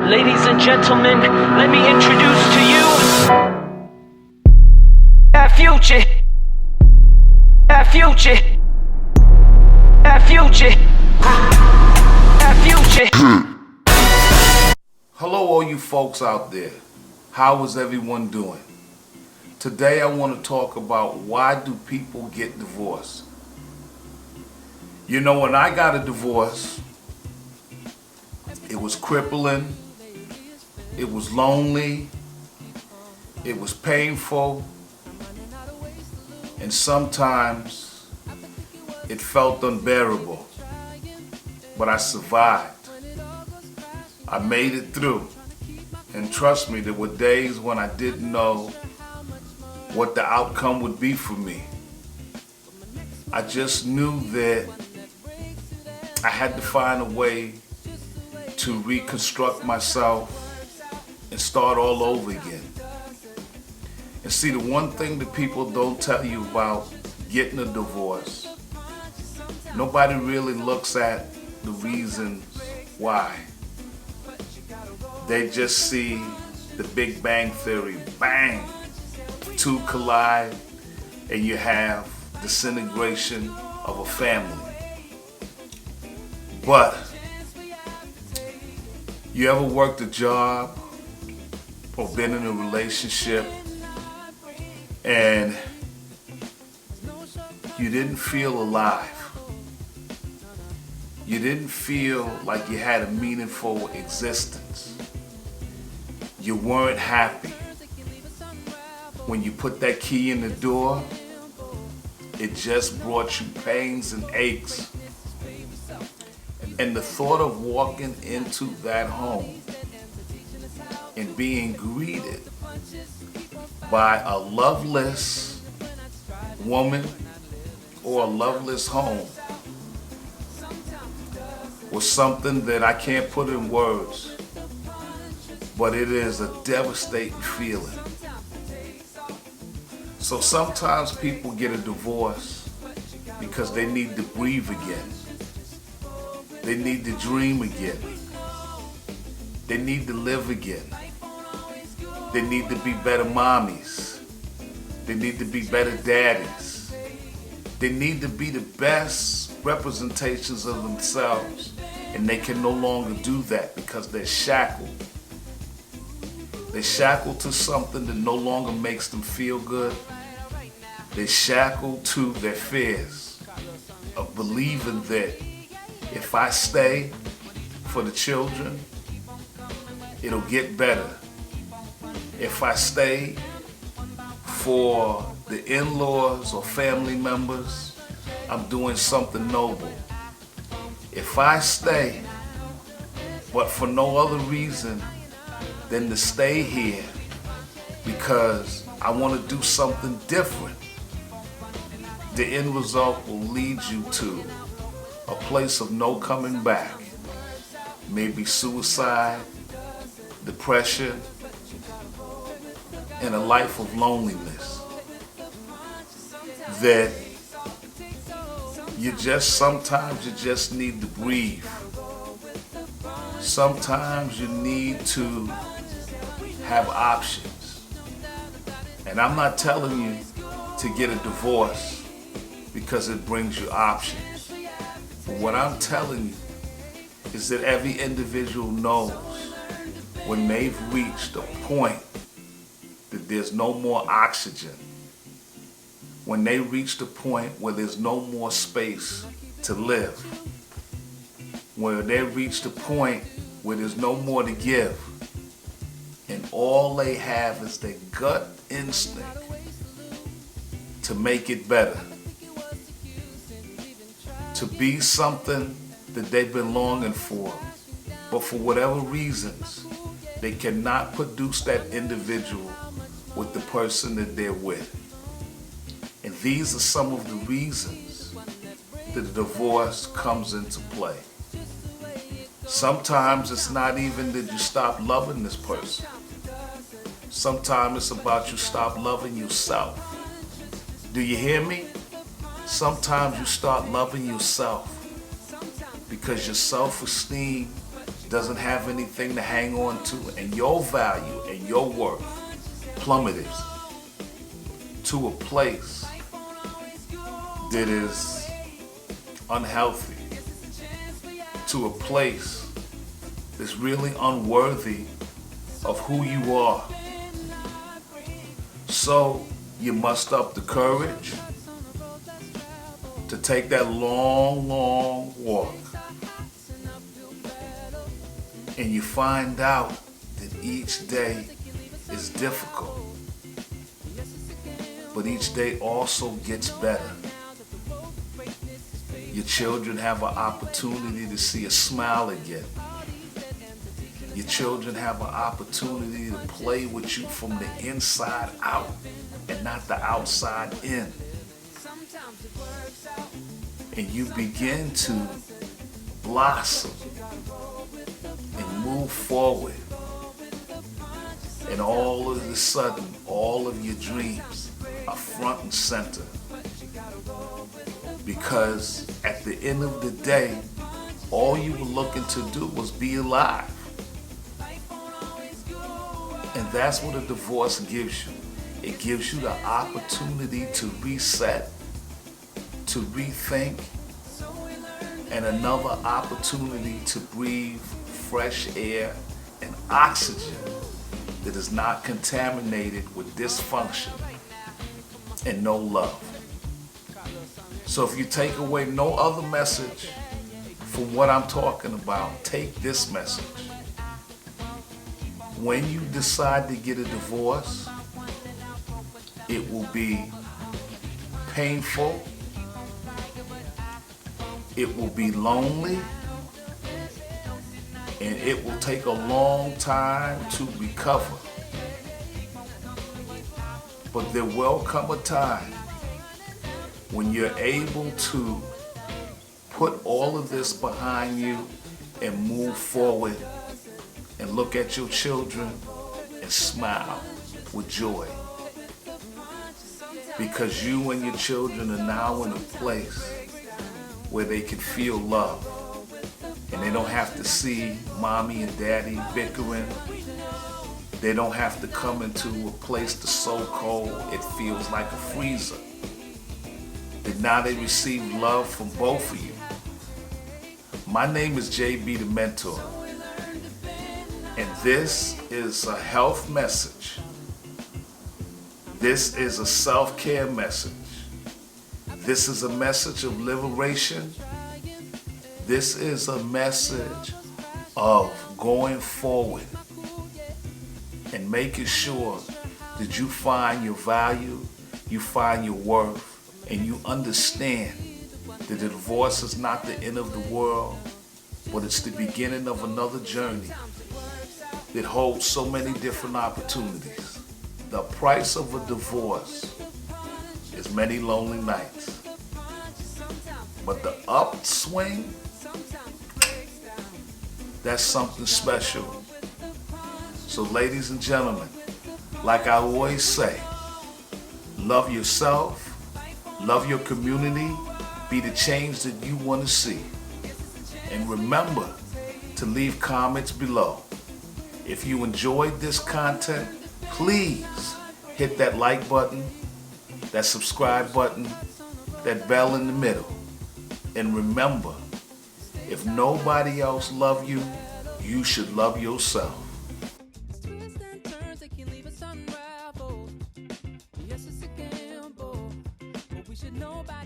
Ladies and gentlemen, let me introduce to you our future. Our future. Our future. Our future. Hello, all you folks out there. How is everyone doing? Today I want to talk about why do people get divorced. You know, when I got a divorce, it was crippling, it was lonely, it was painful, and sometimes it felt unbearable. But I survived. I made it through. And trust me, there were days when I didn't know what the outcome would be for me. I just knew that I had to find a way to reconstruct myself and start all over again. And see, the one thing that people don't tell you about getting a divorce, nobody really looks at the reasons why. They just see the Big Bang Theory, bang, two collide, and you have disintegration of a family. But you ever worked a job or been in a relationship and you didn't feel alive? You didn't feel like you had a meaningful existence. You weren't happy. When you put that key in the door, it just brought you pains and aches. And the thought of walking into that home and being greeted by a loveless woman or a loveless home was something that I can't put in words, but it is a devastating feeling. So sometimes people get a divorce because they need to breathe again. They need to dream again. They need to live again. They need to be better mommies. They need to be better daddies. They need to be the best representations of themselves, and they can no longer do that because they're shackled. They're shackled to something that no longer makes them feel good. They're shackled to their fears of believing that if I stay for the children, it'll get better. If I stay for the in-laws or family members, I'm doing something noble. If I stay, but for no other reason than to stay here because I want to do something different, the end result will lead you to a place of no coming back. Maybe suicide, depression, and a life of loneliness. That sometimes you just need to breathe. Sometimes you need to have options. And I'm not telling you to get a divorce because it brings you options. But what I'm telling you is that every individual knows when they've reached a point that there's no more oxygen, when they reach the point where there's no more space to live, when they reach the point where there's no more to give, and all they have is their gut instinct to make it better, to be something that they've been longing for, but for whatever reasons, they cannot produce that individual with the person that they're with. And these are some of the reasons that the divorce comes into play. Sometimes it's not even that you stop loving this person. Sometimes it's about you stop loving yourself. Do you hear me? Sometimes you start loving yourself because your self-esteem doesn't have anything to hang on to, and your value and your worth plummeted to a place that is unhealthy, to a place that's really unworthy of who you are. So you muster up the courage to take that long, long walk. And you find out that each day is difficult, but each day also gets better. Your children have an opportunity to see a smile again. Your children have an opportunity to play with you from the inside out and not the outside in. And you begin to blossom and move forward. And all of a sudden, all of your dreams are front and center. Because at the end of the day, all you were looking to do was be alive. And that's what a divorce gives you. It gives you the opportunity to reset, to rethink, and another opportunity to breathe fresh air and oxygen that is not contaminated with dysfunction and no love. So if you take away no other message from what I'm talking about, take this message. When you decide to get a divorce, it will be painful, it will be lonely, and it will take a long time to recover. But there will come a time when you're able to put all of this behind you and move forward and look at your children and smile with joy. Because you and your children are now in a place where they can feel love. And they don't have to see mommy and daddy bickering. They don't have to come into a place that's so cold it feels like a freezer. And now they receive love from both of you. My name is JB the Mentor. And this is a health message. This is a self-care message. This is a message of liberation. This is a message of going forward and making sure that you find your value, you find your worth, and you understand that the divorce is not the end of the world, but it's the beginning of another journey that holds so many different opportunities. The price of a divorce is many lonely nights. But the upswing, that's something special. So ladies and gentlemen, like I always say, love yourself, love your community, be the change that you want to see. And remember to leave comments below. If you enjoyed this content, please hit that like button, that subscribe button, that bell in the middle. And remember, if nobody else loves you, you should love yourself.